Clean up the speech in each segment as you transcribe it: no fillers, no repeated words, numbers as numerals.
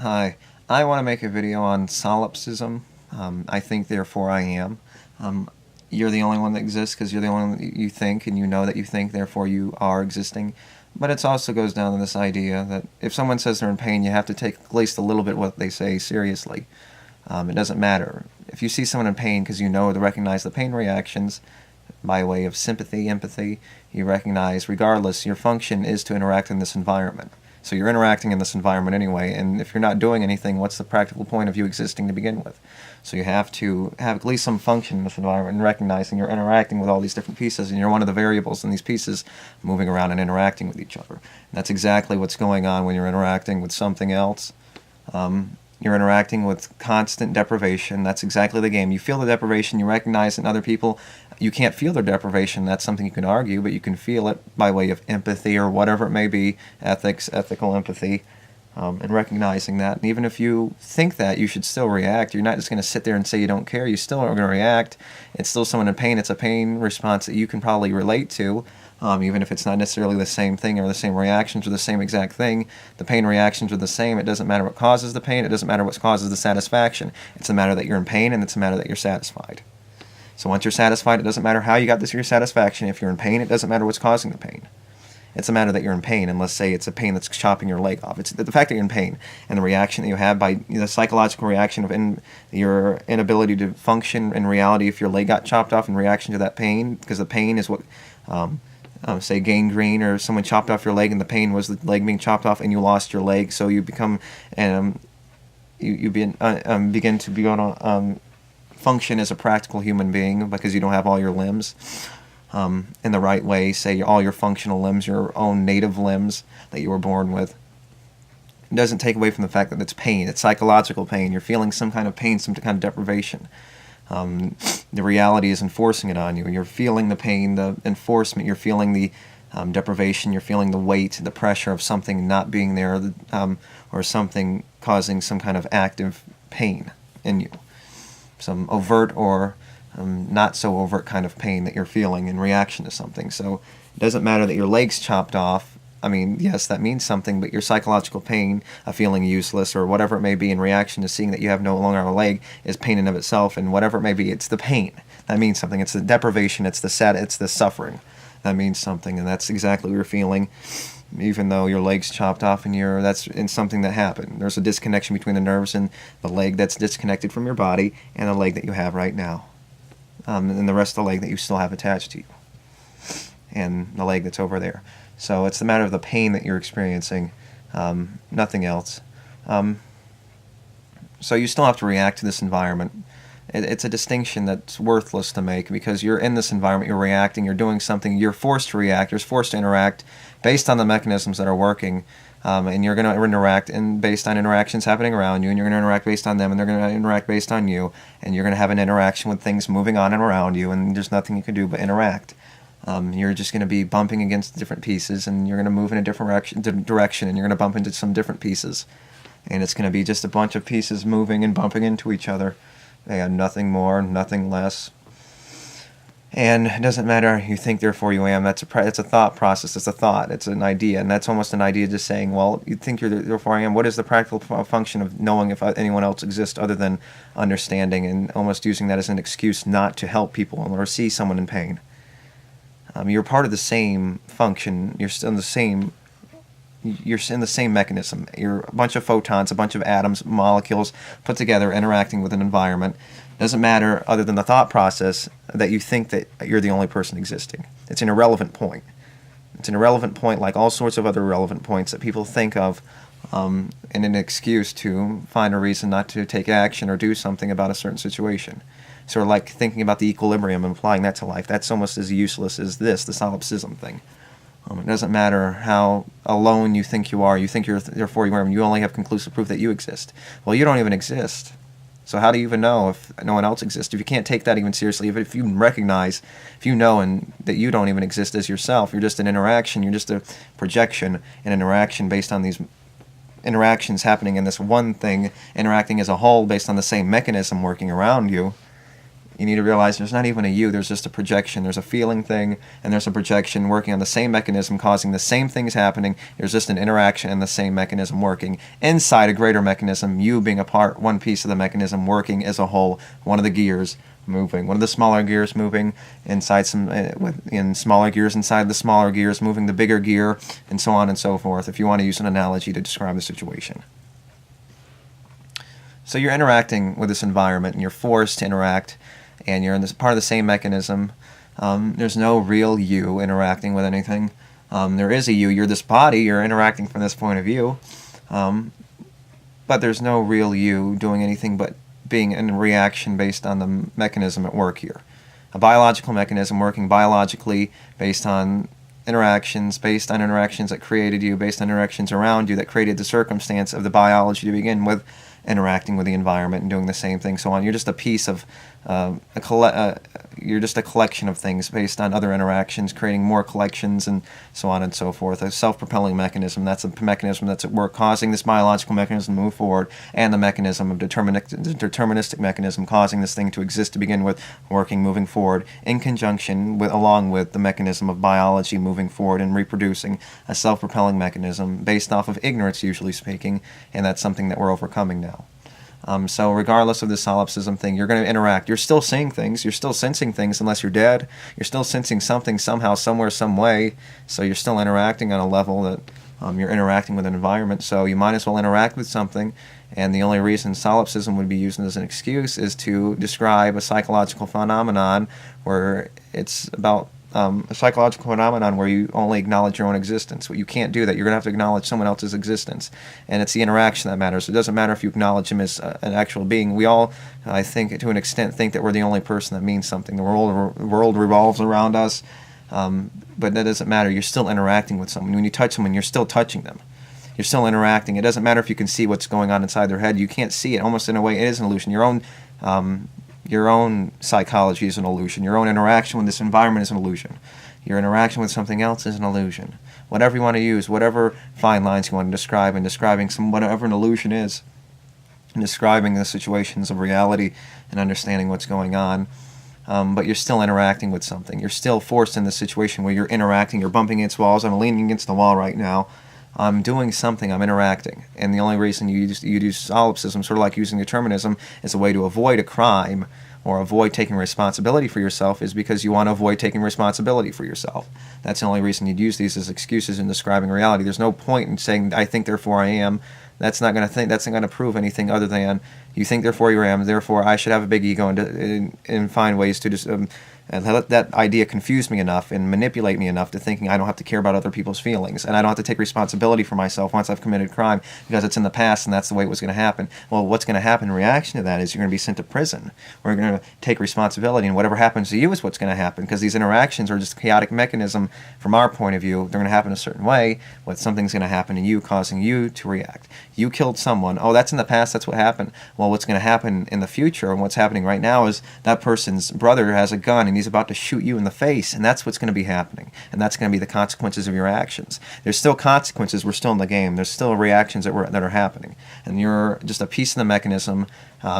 Hi, I want to make a video on solipsism. I think, therefore I am. Um, you're the only one that exists because you're the only one that you think, and you know that you think, therefore you are existing. But it also goes down to this idea that if someone says they're in pain, you have to take at least a little bit what they say seriously. It doesn't matter. If you see someone in pain because you know to recognize the pain reactions by way of sympathy, empathy, you recognize, regardless, your function is to interact in this environment. So you're interacting in this environment anyway, and if you're not doing anything, what's the practical point of you existing to begin with? So you have to have at least some function in this environment and recognizing you're interacting with all these different pieces, and you're one of the variables in these pieces moving around and interacting with each other. And that's exactly what's going on when you're interacting with something else. You're interacting with constant deprivation. That's exactly the game. You feel the deprivation, you recognize in other people. You can't feel their deprivation. That's something you can argue, but you can feel it by way of empathy or whatever it may be, ethics, ethical empathy, and recognizing that. And even if you think that, you should still react. You're not just going to sit there and say you don't care. You still are going to react. It's still someone in pain. It's a pain response that you can probably relate to. Even if it's not necessarily the same thing or the same reactions or the same exact thing, the pain reactions are the same. It doesn't matter what causes the pain. It doesn't matter what causes the satisfaction. It's a matter that you're in pain, and it's a matter that you're satisfied. So once you're satisfied, it doesn't matter how you got this your satisfaction. If you're in pain, it doesn't matter what's causing the pain. It's a matter that you're in pain, and let's say it's a pain that's chopping your leg off. It's the fact that you're in pain and the reaction that you have by the psychological reaction of your inability to function in reality if your leg got chopped off in reaction to that pain, because the pain is what say gangrene, or someone chopped off your leg and the pain was the leg being chopped off and you lost your leg, so you become begin to be able to function as a practical human being because you don't have all your limbs in the right way, say all your functional limbs, your own native limbs that you were born with. It doesn't take away from the fact that it's pain. It's psychological pain. You're feeling some kind of pain, some kind of deprivation. The reality is enforcing it on you. You're feeling the pain, the enforcement. You're feeling the deprivation. You're feeling the weight, the pressure of something not being there, or something causing some kind of active pain in you. Some overt or not so overt kind of pain that you're feeling in reaction to something. So it doesn't matter that your leg's chopped off. I mean, yes, that means something, but your psychological pain of feeling useless or whatever it may be in reaction to seeing that you have no longer a leg is pain in of itself, and whatever it may be, it's the pain. That means something. It's the deprivation, it's the suffering. That means something, and that's exactly what you're feeling, even though your leg's chopped off and that's in something that happened. There's a disconnection between the nerves and the leg that's disconnected from your body and the leg that you have right now. And the rest of the leg that you still have attached to you. And the leg that's over there. So it's the matter of the pain that you're experiencing, nothing else. So you still have to react to this environment. It's a distinction that's worthless to make because you're in this environment, you're reacting, you're doing something, you're forced to react, you're forced to interact based on the mechanisms that are working, and you're going to interact based on interactions happening around you, and you're going to interact based on them, and they're going to interact based on you, and you're going to have an interaction with things moving on and around you, and there's nothing you can do but interact. You're just going to be bumping against different pieces, and you're going to move in a different direction, and you're going to bump into some different pieces. And it's going to be just a bunch of pieces moving and bumping into each other. They have nothing more, nothing less. And it doesn't matter, you think, therefore you am. It's a thought process. It's a thought. It's an idea. And that's almost an idea just saying, well, you think you're therefore I am. What is the practical function of knowing if anyone else exists other than understanding, and almost using that as an excuse not to help people or see someone in pain? You're part of the same function. You're still in the same. You're in the same mechanism. You're a bunch of photons, a bunch of atoms, molecules put together, interacting with an environment. It doesn't matter, other than the thought process, that you think that you're the only person existing. It's an irrelevant point. It's an irrelevant point, like all sorts of other irrelevant points that people think of, and an excuse to find a reason not to take action or do something about a certain situation. Sort of like thinking about the equilibrium and applying that to life. That's almost as useless as the solipsism thing. It doesn't matter how alone you think you are. You think therefore you are, and you only have conclusive proof that you exist. Well, you don't even exist. So how do you even know if no one else exists? If you can't take that even seriously, if you recognize, if you know and that you don't even exist as yourself, you're just an interaction, you're just a projection, an interaction based on these interactions happening in this one thing, interacting as a whole based on the same mechanism working around you, You need to realize there's not even a you, there's just a projection. There's a feeling thing, and there's a projection working on the same mechanism, causing the same things happening. There's just an interaction and the same mechanism working inside a greater mechanism, you being a part, one piece of the mechanism working as a whole, one of the gears moving, one of the smaller gears moving inside in smaller gears inside the smaller gears, moving the bigger gear, and so on and so forth, if you want to use an analogy to describe the situation. So you're interacting with this environment, and you're forced to interact, and you're in this part of the same mechanism. There's no real you interacting with anything. There is a you. You're this body. You're interacting from this point of view. But there's no real you doing anything but being in reaction based on the mechanism at work here. A biological mechanism working biologically based on interactions that created you, based on interactions around you that created the circumstance of the biology to begin with, interacting with the environment and doing the same thing, so on. You're just a piece of you're just a collection of things based on other interactions, creating more collections, and so on and so forth. A self-propelling mechanism, that's a mechanism that's at work, causing this biological mechanism to move forward, and the mechanism of deterministic mechanism causing this thing to exist to begin with, working, moving forward, in conjunction with, along with the mechanism of biology moving forward and reproducing, a self-propelling mechanism based off of ignorance, usually speaking, and that's something that we're overcoming now. So regardless of the solipsism thing, you're going to interact. You're still seeing things. You're still sensing things unless you're dead. You're still sensing something somehow, somewhere, some way. So you're still interacting on a level that you're interacting with an environment. So you might as well interact with something. And the only reason solipsism would be used as an excuse is to describe a psychological phenomenon where it's about a psychological phenomenon where you only acknowledge your own existence. Well, you can't do that. You're going to have to acknowledge someone else's existence. And it's the interaction that matters. It doesn't matter if you acknowledge him as an actual being. We all, I think, to an extent, think that we're the only person that means something. The world revolves around us, but that doesn't matter. You're still interacting with someone. When you touch someone, you're still touching them. You're still interacting. It doesn't matter if you can see what's going on inside their head. You can't see it. Almost in a way, it is an illusion. Your own psychology is an illusion. Your own interaction with this environment is an illusion. Your interaction with something else is an illusion. Whatever you want to use, whatever fine lines you want to describe, and describing whatever an illusion is, and describing the situations of reality and understanding what's going on, but you're still interacting with something. You're still forced in this situation where you're interacting, you're bumping against walls. I'm leaning against the wall right now. I'm doing something, I'm interacting. And the only reason you use solipsism, sort of like using determinism, as a way to avoid a crime or avoid taking responsibility for yourself is because you want to avoid taking responsibility for yourself. That's the only reason you'd use these as excuses in describing reality. There's no point in saying, I think, therefore I am. That's not going to prove anything other than you think, therefore you am, therefore I should have a big ego and find ways to just and let that idea confuse me enough and manipulate me enough to thinking I don't have to care about other people's feelings and I don't have to take responsibility for myself once I've committed crime because it's in the past and that's the way it was going to happen. Well, what's going to happen in reaction to that is you're going to be sent to prison, or you're going to take responsibility, and whatever happens to you is what's going to happen, because these interactions are just a chaotic mechanism from our point of view. They're going to happen a certain way, but something's going to happen to you, causing you to react. You killed someone. Oh, that's in the past, that's what happened. Well, what's going to happen in the future and what's happening right now is that person's brother has a gun and he's about to shoot you in the face, and that's what's going to be happening, and that's going to be the consequences of your actions. There's still consequences. We're still in the game. There's still reactions that are happening, and you're just a piece of the mechanism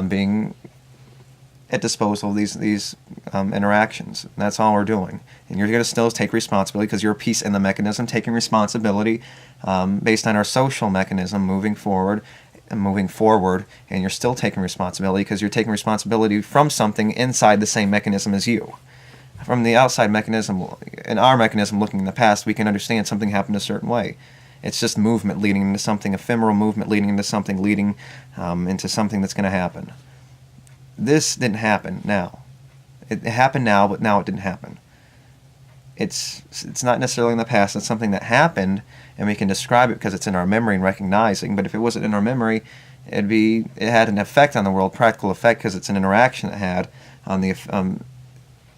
being at disposal of these interactions. And that's all we're doing, and you're going to still take responsibility because you're a piece in the mechanism taking responsibility based on our social mechanism moving forward, and you're still taking responsibility because you're taking responsibility from something inside the same mechanism as you. From the outside mechanism, in our mechanism looking in the past, we can understand something happened a certain way. It's just movement leading into something, ephemeral movement leading into something, leading into something that's going to happen. This didn't happen now. It happened now, but now it didn't happen. It's not necessarily in the past. It's something that happened, and we can describe it because it's in our memory and recognizing. But if it wasn't in our memory, it had an effect on the world, practical effect, because it's an interaction it had on the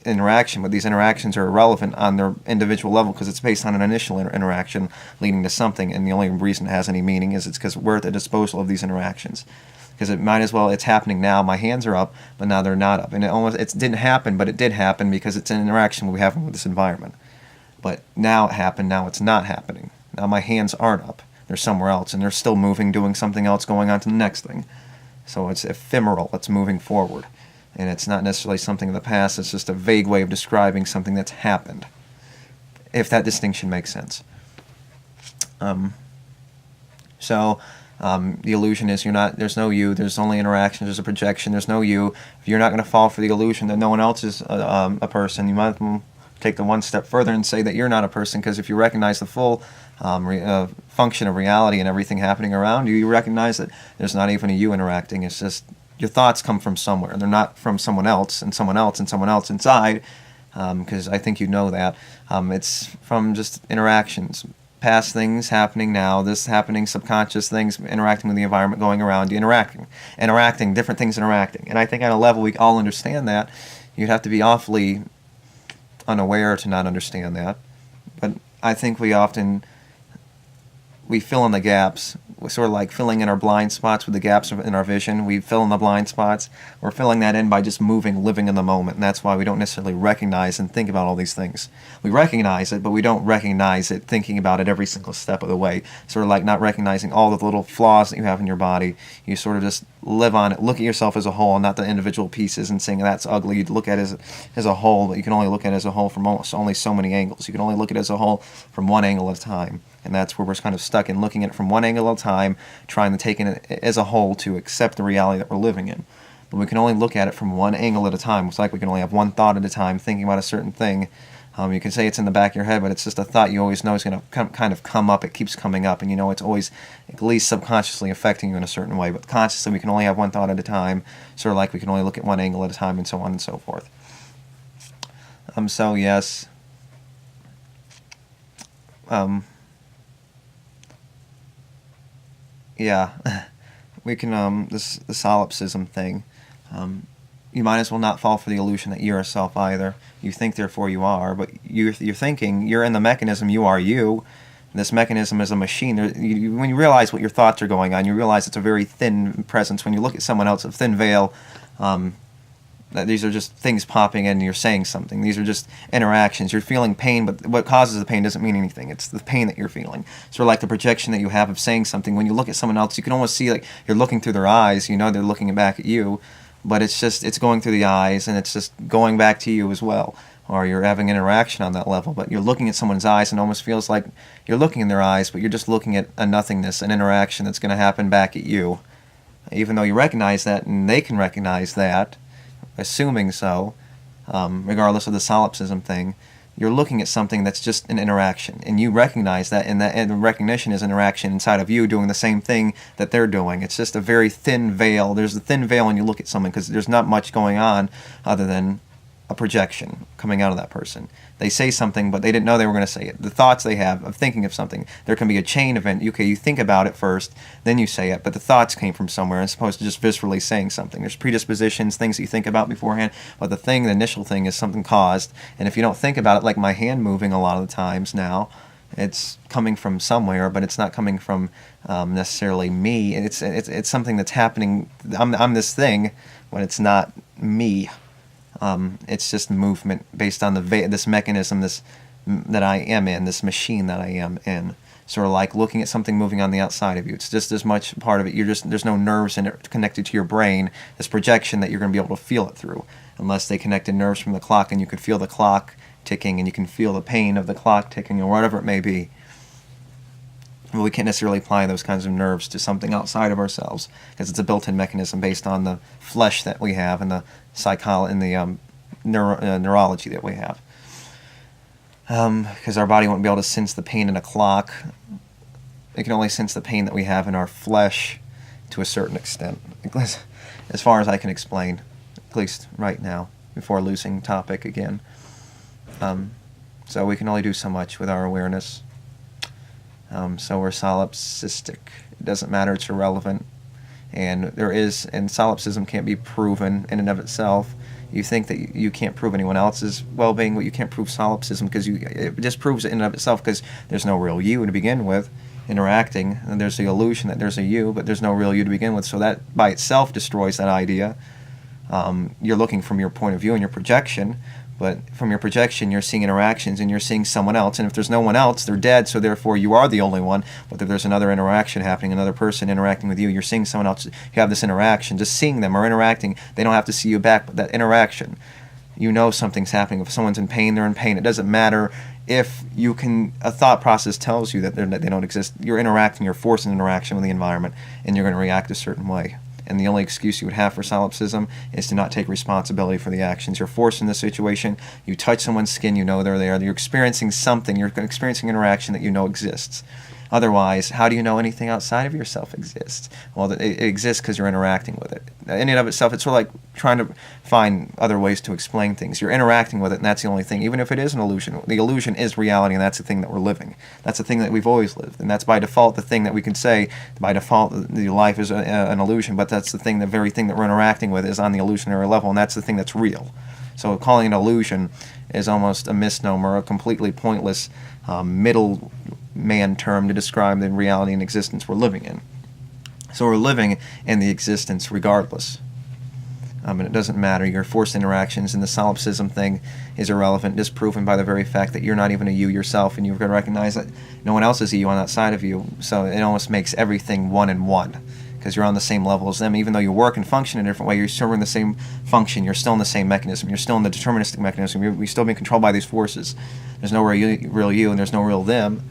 interaction. But these interactions are irrelevant on their individual level because it's based on an initial interaction leading to something, and the only reason it has any meaning is it's because we're at the disposal of these interactions. Because it might as well, it's happening now, my hands are up, but now they're not up. And it didn't happen, but it did happen because it's an interaction we have with this environment. But now it happened, now it's not happening. Now my hands aren't up, they're somewhere else, and they're still moving, doing something else, going on to the next thing. So it's ephemeral, it's moving forward. and it's not necessarily something in the past. It's just a vague way of describing something that's happened, if that distinction makes sense. The illusion is there's no you, there's only interaction, there's a projection, there's no you. If you're not going to fall for the illusion that no one else is a person, you might take the one step further and say that you're not a person, because if you recognize the full function of reality and everything happening around you, you recognize that there's not even a you interacting. It's just your thoughts come from somewhere. They're not from someone else and someone else and someone else inside, because I think you know that. It's from just interactions. Past things happening now, this happening, subconscious things interacting with the environment going around you, interacting, different things interacting. And I think on a level we all understand that. You'd have to be awfully unaware to not understand that. But I think we fill in the gaps. We're sort of like filling in our blind spots with the gaps in our vision. We fill in the blind spots. We're filling that in by just moving, living in the moment. And that's why we don't necessarily recognize and think about all these things. We recognize it, but we don't recognize it thinking about it every single step of the way. Sort of like not recognizing all the little flaws that you have in your body. You sort of just live on it, look at yourself as a whole, not the individual pieces, and saying that's ugly. You look at it as a whole, but you can only look at it as a whole from only so many angles. You can only look at it as a whole from one angle at a time. And that's where we're kind of stuck in looking at it from one angle at a time, trying to take it as a whole to accept the reality that we're living in. But we can only look at it from one angle at a time. It's like we can only have one thought at a time thinking about a certain thing. You can say it's in the back of your head, but it's just a thought you always know is going to kind of come up. It keeps coming up, and you know it's always at least subconsciously affecting you in a certain way. But consciously, we can only have one thought at a time, sort of like we can only look at one angle at a time, and so on and so forth. So yes. Yeah, we can, the solipsism thing, you might as well not fall for the illusion that you're a self either. You think, therefore you are, but you're thinking, you're in the mechanism, you are you. This mechanism is a machine. When you realize what your thoughts are going on, you realize it's a very thin presence. When you look at someone else, a thin veil, that these are just things popping in and you're saying something. These are just interactions. You're feeling pain, but what causes the pain doesn't mean anything. It's the pain that you're feeling. Sort of like the projection that you have of saying something. When you look at someone else, you can almost see like you're looking through their eyes. You know they're looking back at you, but it's going through the eyes and it's just going back to you as well. Or you're having an interaction on that level, but you're looking at someone's eyes and it almost feels like you're looking in their eyes, but you're just looking at a nothingness, an interaction that's going to happen back at you. Even though you recognize that and they can recognize that, assuming so, regardless of the solipsism thing, you're looking at something that's just an interaction, and you recognize that, and the recognition is interaction inside of you doing the same thing that they're doing. It's just a very thin veil. There's a thin veil when you look at someone because there's not much going on other than a projection coming out of that person. They say something, but they didn't know they were going to say it. The thoughts they have of thinking of something, there can be a chain event. Okay, you think about it first, then you say it, but the thoughts came from somewhere as opposed to just viscerally saying something. There's predispositions, things that you think about beforehand, but the initial thing is something caused, and if you don't think about it, like my hand moving a lot of the times now, it's coming from somewhere, but it's not coming from necessarily me. It's something that's happening. I'm this thing, but it's not me. It's just movement based on this mechanism, that I am in, this machine that I am in. Sort of like looking at something moving on the outside of you. It's just as much part of it. There's no nerves in it connected to your brain, this projection that you're going to be able to feel it through. Unless they connected nerves from the clock and you could feel the clock ticking and you can feel the pain of the clock ticking or whatever it may be. Well, we can't necessarily apply those kinds of nerves to something outside of ourselves because it's a built-in mechanism based on the flesh that we have and the neurology that we have. Because our body won't be able to sense the pain in a clock. It can only sense the pain that we have in our flesh to a certain extent, as far as I can explain, at least right now, before losing topic again. So we can only do so much with our awareness. So we're solipsistic. It doesn't matter, it's irrelevant. And solipsism can't be proven in and of itself. You think that you can't prove anyone else's well-being, but you can't prove solipsism because it just proves it in and of itself because there's no real you to begin with interacting, and there's the illusion that there's a you, but there's no real you to begin with, so that by itself destroys that idea. You're looking from your point of view and your projection, But from your projection, you're seeing interactions, and you're seeing someone else. And if there's no one else, they're dead, so therefore you are the only one. But if there's another interaction happening, another person interacting with you, you're seeing someone else, you have this interaction. Just seeing them or interacting, they don't have to see you back, but that interaction, you know something's happening. If someone's in pain, they're in pain. It doesn't matter if you can, a thought process tells you that they don't exist. You're interacting, you're forced an interaction with the environment, and you're going to react a certain way. And the only excuse you would have for solipsism is to not take responsibility for the actions. You're forced in this situation. You touch someone's skin, you know they're there. You're experiencing something. You're experiencing interaction that you know exists. Otherwise, how do you know anything outside of yourself exists? Well, it exists because you're interacting with it. In and of itself, it's sort of like trying to find other ways to explain things. You're interacting with it, and that's the only thing. Even if it is an illusion, the illusion is reality, and that's the thing that we're living. That's the thing that we've always lived, and that's by default the thing that we can say. By default, the life is an illusion, but that's the thing, the very thing that we're interacting with is on the illusionary level, and that's the thing that's real. So calling it an illusion is almost a misnomer, a completely pointless middleman term to describe the reality and existence we're living in. So we're living in the existence regardless. And it doesn't matter. Your forced interactions and the solipsism thing is irrelevant, disproven by the very fact that you're not even a you yourself, and you've got to recognize that no one else is a you on that side of you. So it almost makes everything one and one, because you're on the same level as them. Even though you work and function in a different way, you're still in the same function. You're still in the same mechanism. You're still in the deterministic mechanism. You're still being controlled by these forces. There's no real you, and there's no real them.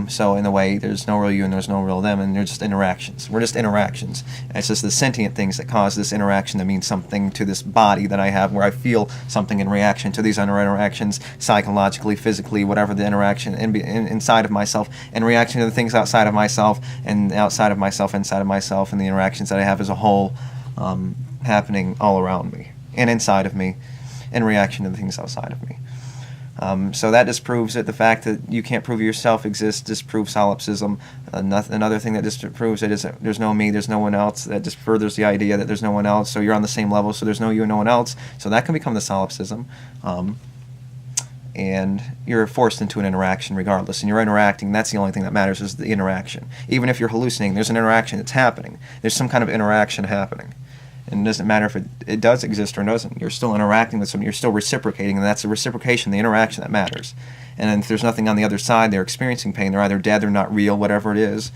So in a way, there's no real you and there's no real them, and they're just interactions. We're just interactions. And it's just the sentient things that cause this interaction that means something to this body that I have, where I feel something in reaction to these other interactions, psychologically, physically, whatever the interaction inside of myself, and reaction to the things outside of myself, and outside of myself, inside of myself, and the interactions that I have as a whole happening all around me and inside of me in reaction to the things outside of me. So that disproves it. The fact that you can't prove yourself exists disproves solipsism. Another thing that disproves it is that there's no me, there's no one else. That just furthers the idea that there's no one else, so you're on the same level, so there's no you and no one else. So that can become the solipsism. And you're forced into an interaction regardless, and you're interacting. That's the only thing that matters, is the interaction. Even if you're hallucinating, there's an interaction that's happening. There's some kind of interaction happening. And it doesn't matter if it does exist or doesn't. You're still interacting with someone. You're still reciprocating, and that's the reciprocation, the interaction that matters. And then if there's nothing on the other side, they're experiencing pain, they're either dead, they're not real, whatever it is,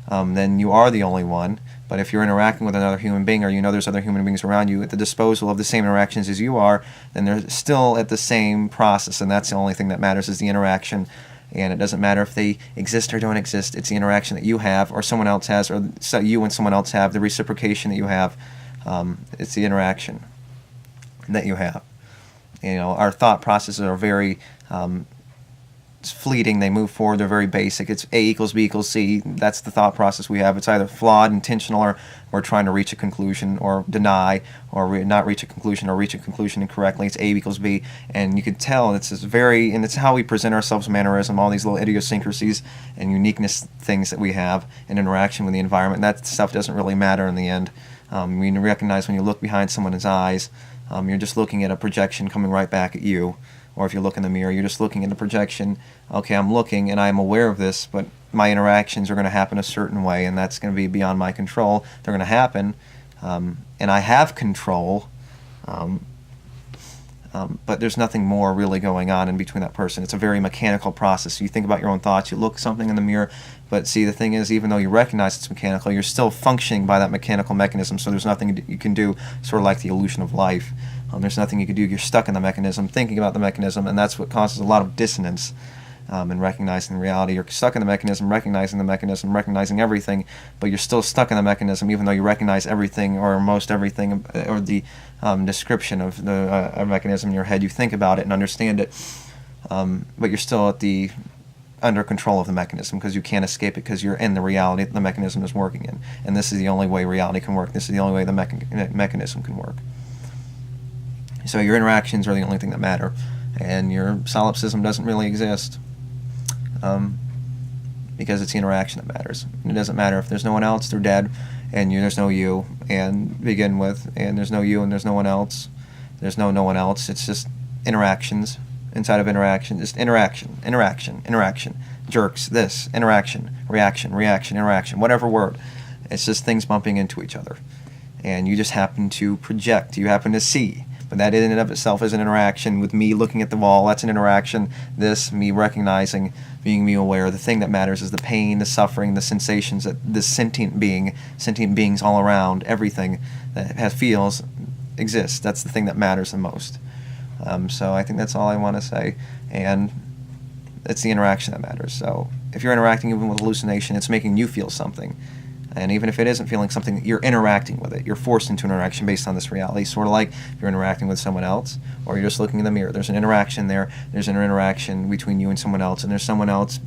then you are the only one. But if you're interacting with another human being, or you know there's other human beings around you at the disposal of the same interactions as you are, then they're still at the same process, and that's the only thing that matters, is the interaction. And it doesn't matter if they exist or don't exist. It's the interaction that you have, or someone else has, or you and someone else have, the reciprocation that you have. It's the interaction that you have. You know, our thought processes are very fleeting. They move forward. They're very basic. It's A equals B equals C. That's the thought process we have. It's either flawed, intentional, or we're trying to reach a conclusion, or deny, or not reach a conclusion, or reach a conclusion incorrectly. It's A equals B, and you can tell it's this very, and it's how we present ourselves, mannerism, all these little idiosyncrasies and uniqueness things that we have in interaction with the environment. That stuff doesn't really matter in the end. You recognize when you look behind someone's eyes, you're just looking at a projection coming right back at you. Or if you look in the mirror, you're just looking at the projection. Okay, I'm looking and I'm aware of this, but my interactions are going to happen a certain way, and that's going to be beyond my control. They're going to happen, and I have control, but there's nothing more really going on in between that person. It's a very mechanical process. So you think about your own thoughts, you look something in the mirror, but see, the thing is, even though you recognize it's mechanical, you're still functioning by that mechanical mechanism, so there's nothing you can do, sort of like the illusion of life. There's nothing you can do. You're stuck in the mechanism, thinking about the mechanism, and that's what causes a lot of dissonance in recognizing reality. You're stuck in the mechanism, recognizing everything, but you're still stuck in the mechanism, even though you recognize everything, or most everything, or the description of the mechanism in your head. You think about it and understand it, but you're still under control of the mechanism, because you can't escape it, because you're in the reality that the mechanism is working in. And this is the only way reality can work. This is the only way the mechanism can work. So your interactions are the only thing that matter, and your solipsism doesn't really exist, because it's the interaction that matters. And it doesn't matter if there's no one else, they're dead, and there's no you, and begin with, and there's no you and there's no one else. There's no one else. It's just interactions inside of interaction. Just interaction, jerks, this, interaction, reaction, interaction, whatever word. It's just things bumping into each other. And you just happen to project, you happen to see. But that in and of itself is an interaction. With me looking at the wall, that's an interaction. This, me recognizing, being me aware. The thing that matters is the pain, the suffering, the sensations that this sentient beings all around, everything that has feels, exists. That's the thing that matters the most. So I think that's all I want to say. And it's the interaction that matters. So if you're interacting even with hallucination, it's making you feel something. And even if it isn't feeling something, you're interacting with it. You're forced into an interaction based on this reality. Sort of like if you're interacting with someone else, or you're just looking in the mirror. There's an interaction there. There's an interaction between you and someone else, and there's someone else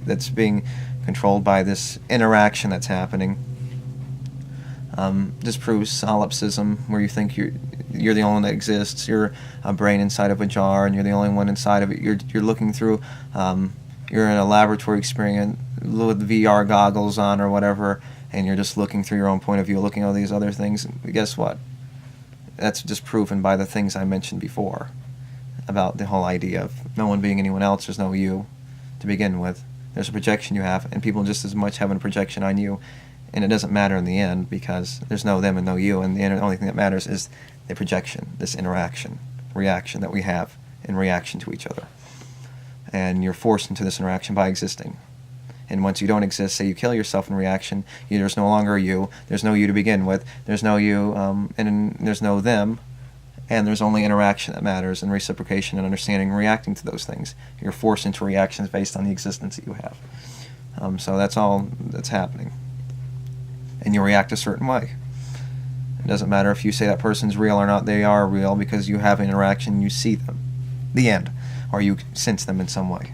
that's being controlled by this interaction that's happening. This proves solipsism, where you think you're the only one that exists. You're a brain inside of a jar, and you're the only one inside of it. You're looking through. You're in a laboratory experience with VR goggles on or whatever, and you're just looking through your own point of view, looking at all these other things. Guess what? That's just proven by the things I mentioned before about the whole idea of no one being anyone else. There's no you to begin with. There's a projection you have, and people just as much having a projection on you. And it doesn't matter in the end because there's no them and no you, and the only thing that matters is the projection, this interaction, reaction that we have in reaction to each other. And you're forced into this interaction by existing. And once you don't exist, say you kill yourself in reaction, there's no longer you, there's no you to begin with, there's no you, and there's no them, and there's only interaction that matters, and reciprocation and understanding and reacting to those things. You're forced into reactions based on the existence that you have. So that's all that's happening. And you react a certain way. It doesn't matter if you say that person's real or not, they are real because you have an interaction, you see them. The end. Or you sense them in some way.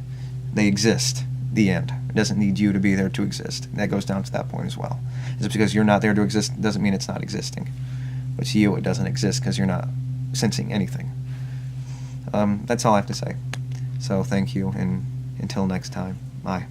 They exist. The end. It doesn't need you to be there to exist. That goes down to that point as well. Just because you're not there to exist doesn't mean it's not existing. But to you, it doesn't exist because you're not sensing anything. That's all I have to say. So thank you, and until next time, bye.